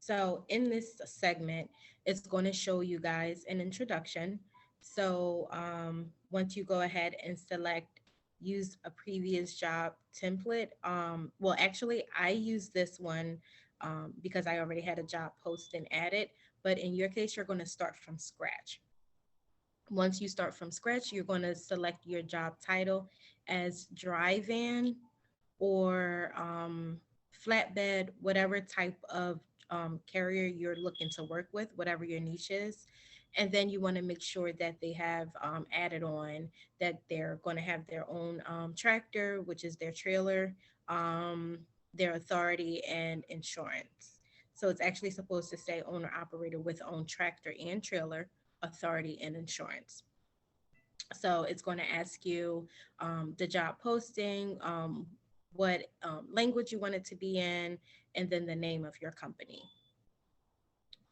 So in this segment, it's going to show you guys an introduction. So once you go ahead and select use a previous job template, well, actually, I use this one because I already had a job post and added. But in your case, you're going to start from scratch. Once you start from scratch, you're going to select your job title as dry van or flatbed, whatever type of carrier you're looking to work with, whatever your niche is. And then you want to make sure that they have added on that they're going to have their own tractor, which is their trailer, um, their authority, and insurance. So it's actually supposed to say owner operator with own tractor and trailer, authority, and insurance. So it's going to ask you the job posting, what language you want it to be in, and then the name of your company.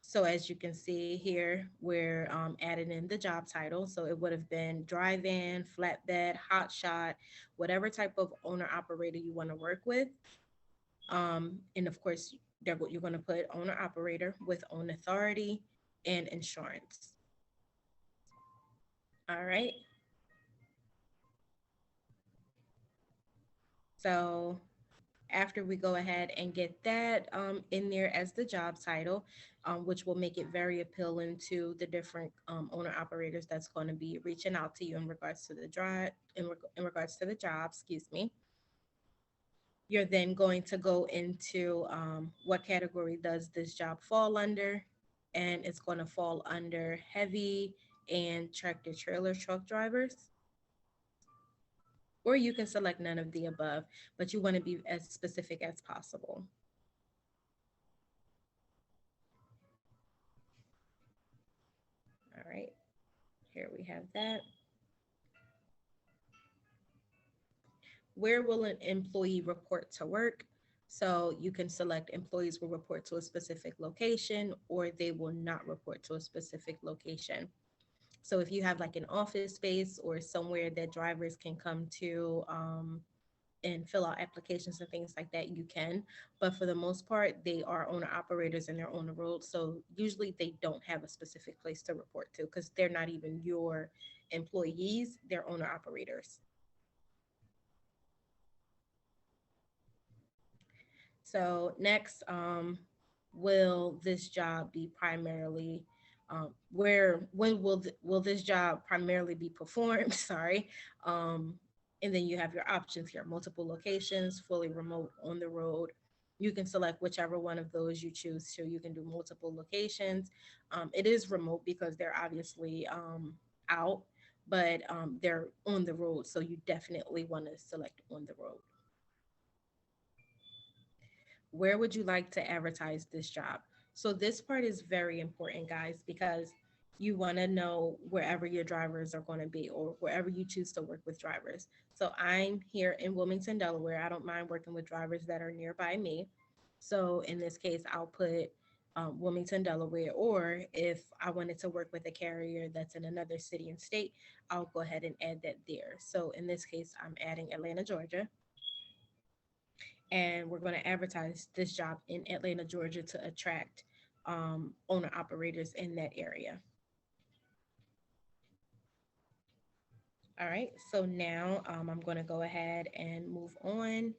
So as you can see here, we're adding in the job title. So it would have been dry van, flatbed, hot shot, whatever type of owner operator you want to work with. And of course, you're going to put owner operator with own authority and insurance. All right. So after we go ahead and get that in there as the job title, which will make it very appealing to the different owner operators that's going to be reaching out to you in regards to the drive, in regards to the job, excuse me. You're then going to go into what category does this job fall under, and it's going to fall under heavy and tractor trailer truck drivers, or you can select none of the above, but you want to be as specific as possible. All right, here we have that. Where will an employee report to work? So you can select employees will report to a specific location or they will not report to a specific location. So if you have like an office space or somewhere that drivers can come to and fill out applications and things like that, you can. But for the most part, they are owner operators and they're on the road. So usually they don't have a specific place to report to because they're not even your employees, they're owner operators. So next, will this job be primarily when will this job primarily be performed? Sorry. Um, and then you have your options here: multiple locations, fully remote, on the road. You can select whichever one of those you choose. So you can do multiple locations. It is remote because they're obviously out, but they're on the road. So you definitely want to select on the road. Where would you like to advertise this job? So this part is very important, guys, because you want to know wherever your drivers are going to be or wherever you choose to work with drivers. So I'm here in Wilmington, Delaware. I don't mind working with drivers that are nearby me. So in this case, I'll put Wilmington, Delaware, or if I wanted to work with a carrier that's in another city and state, I'll go ahead and add that there. So in this case, I'm adding Atlanta, Georgia, and we're going to advertise this job in Atlanta, Georgia to attract owner operators in that area. All right, so now I'm going to go ahead and move on.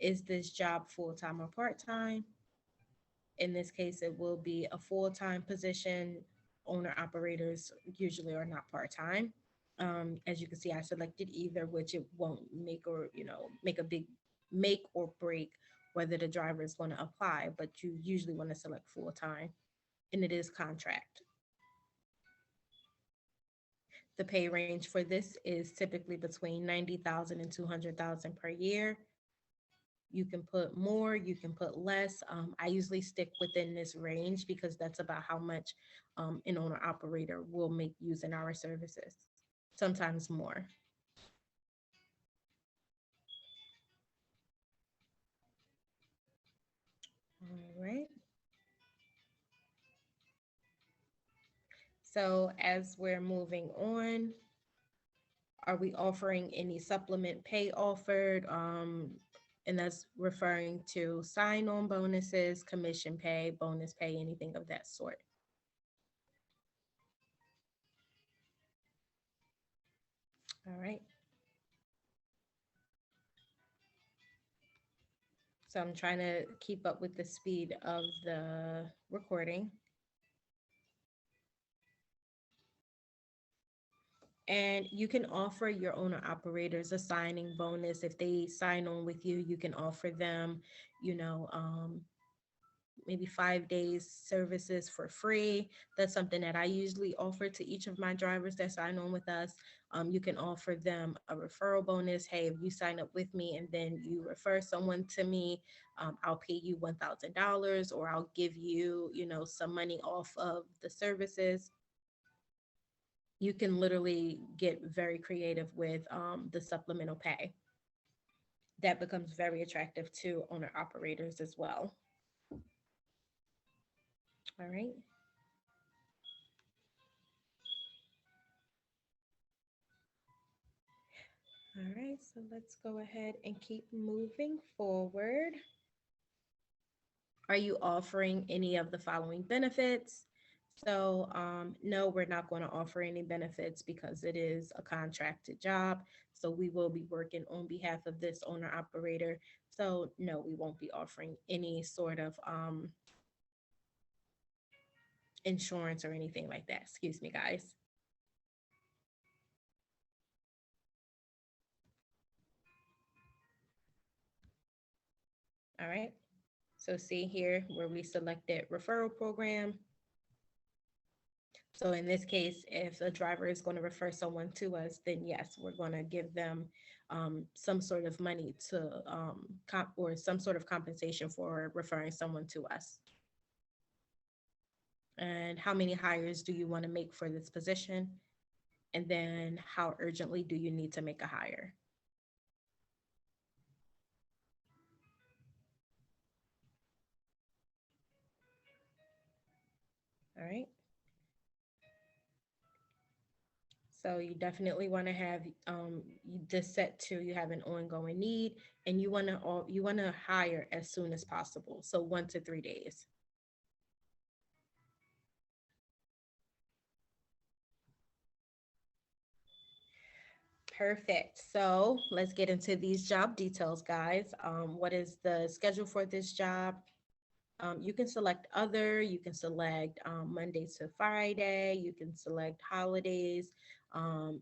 Is this job full time or part time? In this case, it will be a full time position. Owner operators usually are not part time. As you can see, I selected either, which it won't make or make a big make or break whether the driver is going to apply, but you usually want to select full time, and it is contract. The pay range for this is typically between 90,000 and 200,000 per year. You can put more, you can put less. I usually stick within this range because that's about how much an owner operator will make using our services, sometimes more. All right. So as we're moving on, are we offering any supplement pay offered? And that's referring to sign-on bonuses, commission pay, bonus pay, anything of that sort. All right. So I'm trying to keep up with the speed of the recording. And you can offer your owner operators a signing bonus. If they sign on with you, you can offer them, you know, maybe 5 days services for free. That's something that I usually offer to each of my drivers that sign on with us. You can offer them a referral bonus. Hey, if you sign up with me and then you refer someone to me, I'll pay you $1,000, or I'll give you, you know, some money off of the services. You can literally get very creative with the supplemental pay. That becomes very attractive to owner operators as well. All right. All right, so let's go ahead and keep moving forward. Are you offering any of the following benefits? So no, we're not going to offer any benefits because it is a contracted job. So we will be working on behalf of this owner operator. So no, we won't be offering any sort of insurance or anything like that. Excuse me, guys. All right. So see here where we selected referral program. So in this case, if a driver is going to refer someone to us, then yes, we're going to give them some sort of money to or some sort of compensation for referring someone to us. And how many hires do you want to make for this position? And then how urgently do you need to make a hire? All right. So you definitely want to have this set to, you have an ongoing need, and you want to hire as soon as possible. So 1 to 3 days. Perfect. So let's get into these job details, guys. What is the schedule for this job? You can select other, you can select Monday to Friday, you can select holidays.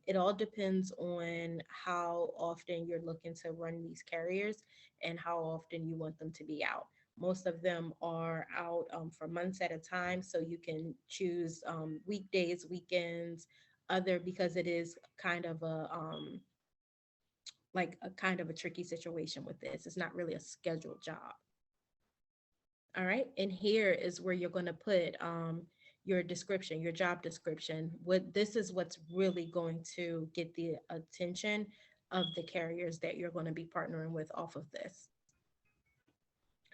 It all depends on how often you're looking to run these carriers and how often you want them to be out. Most of them are out for months at a time, so you can choose weekdays, weekends, other, because it is kind of a like a kind of a tricky situation with this. It's not really a scheduled job. All right. And here is where you're going to put your description, your job description. What this is what's really going to get the attention of the carriers that you're going to be partnering with off of this.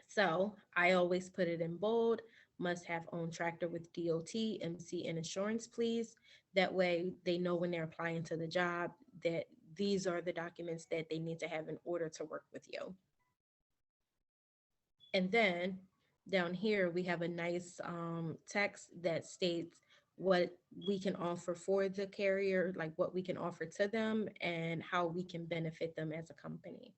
So I always put it in bold, must have own tractor with DOT, MC, and insurance, please. That way they know when they're applying to the job that these are the documents that they need to have in order to work with you. And then down here, we have a nice text that states what we can offer for the carrier, like what we can offer to them and how we can benefit them as a company.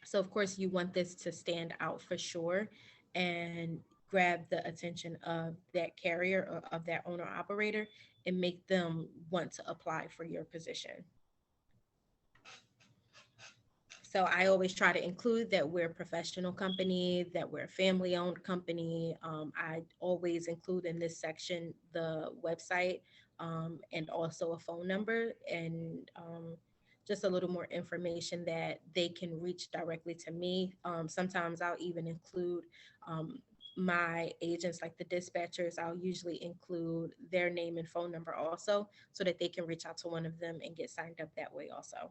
So of course you want this to stand out for sure and grab the attention of that carrier or of that owner operator and make them want to apply for your position. So I always try to include that we're a professional company, that we're a family-owned company. I always include in this section the website and also a phone number and just a little more information that they can reach directly to me. Sometimes I'll even include my agents, like the dispatchers. I'll usually include their name and phone number also so that they can reach out to one of them and get signed up that way also.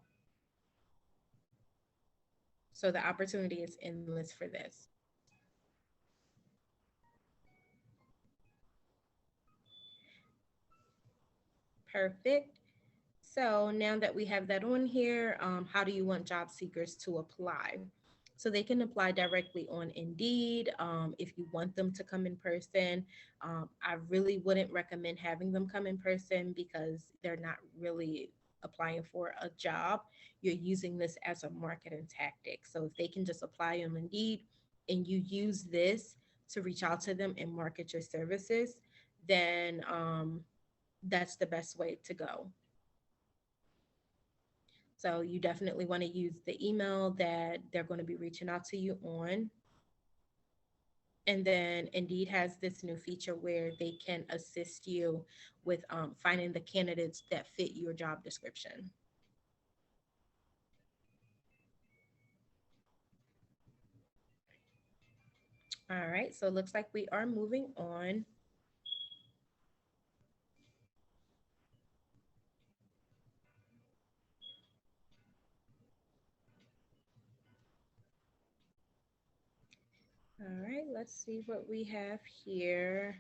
So the opportunity is endless for this. Perfect. So now that we have that on here, how do you want job seekers to apply? So they can apply directly on Indeed. If you want them to come in person, I really wouldn't recommend having them come in person because they're not really applying for a job. You're using this as a marketing tactic. So if they can just apply on Indeed and you use this to reach out to them and market your services, then that's the best way to go. So you definitely want to use the email that they're going to be reaching out to you on. And then Indeed has this new feature where they can assist you with finding the candidates that fit your job description. All right, so it looks like we are moving on. All right, let's see what we have here.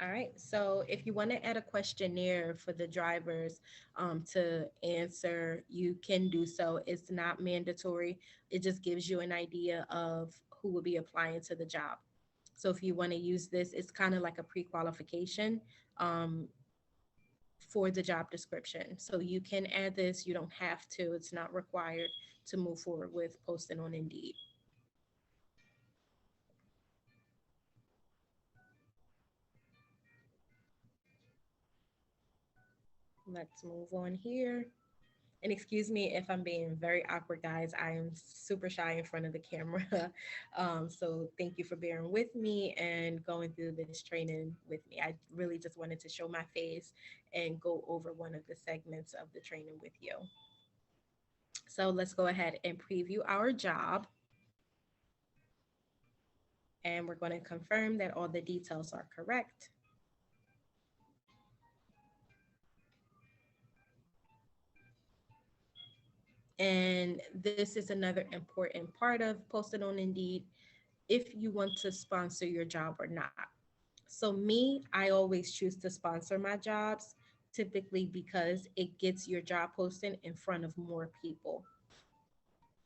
All right. So if you want to add a questionnaire for the drivers to answer, you can do so. It's not mandatory. It just gives you an idea of who will be applying to the job. So if you want to use this, it's kind of like a pre-qualification um, for the job description. So you can add this. You don't have to. It's not required to move forward with posting on Indeed. Let's move on here. And excuse me if I'm being very awkward, guys. I am super shy in front of the camera. So thank you for bearing with me and going through this training with me. I really just wanted to show my face and go over one of the segments of the training with you. So let's go ahead and preview our job. And we're going to confirm that all the details are correct. And this is another important part of posting on Indeed if you want to sponsor your job or not. So, me, I always choose to sponsor my jobs typically because it gets your job posting in front of more people.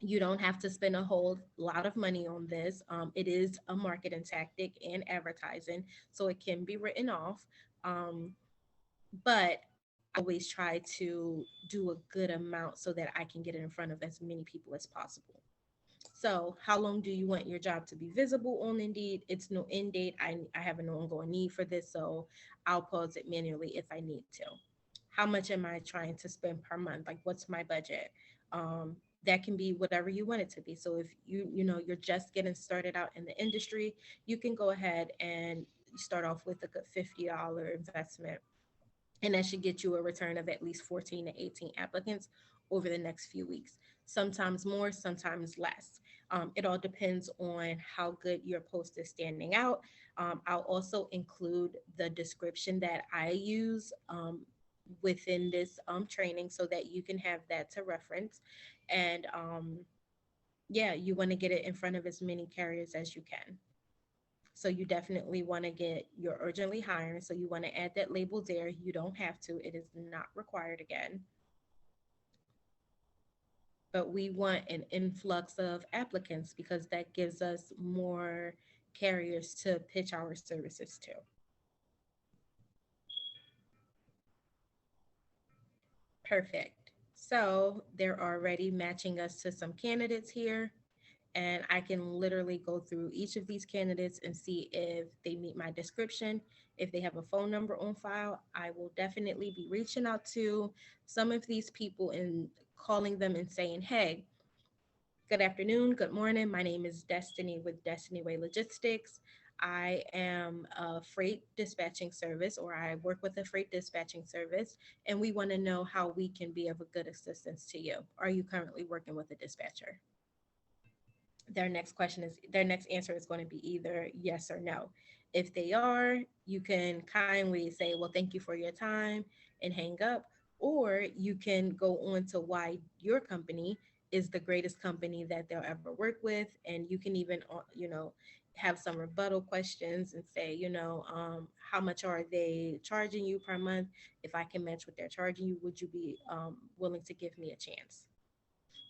You don't have to spend a whole lot of money on this. It is a marketing tactic and advertising, so it can be written off. Um, but I always try to do a good amount so that I can get it in front of as many people as possible. So, how long do you want your job to be visible on Indeed? It's no end date. I have an ongoing need for this, so I'll pause it manually if I need to. How much am I trying to spend per month? Like, what's my budget? That can be whatever you want it to be. So, if you're just getting started out in the industry, you can go ahead and start off with a good $50 investment, and that should get you a return of at least 14 to 18 applicants over the next few weeks. Sometimes more, sometimes less. It all depends on how good your post is standing out. I'll also include the description that I use within this training so that you can have that to reference. And yeah, you want to get it in front of as many carriers as you can. So you definitely want to get your urgently hiring. So you want to add that label there. You don't have to, it is not required again. But we want an influx of applicants because that gives us more carriers to pitch our services to. Perfect. So they're already matching us to some candidates here. And I can literally go through each of these candidates and see if they meet my description. If they have a phone number on file, I will definitely be reaching out to some of these people and calling them and saying, hey, good afternoon, good morning. My name is Destiny with Destiny Way Logistics. I am a freight dispatching service, or I work with a freight dispatching service, and we want to know how we can be of a good assistance to you. Are you currently working with a dispatcher? Their next answer is going to be either yes or no. If they are, you can kindly say, well, thank you for your time and hang up, or you can go on to why your company is the greatest company that they'll ever work with, and you can even have some rebuttal questions and say, how much are they charging you per month? If I can match what they're charging you, would you be willing to give me a chance?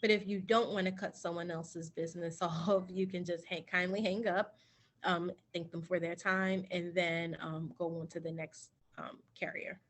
But if you don't want to cut someone else's business off, you can just kindly hang up, thank them for their time, and then go on to the next carrier.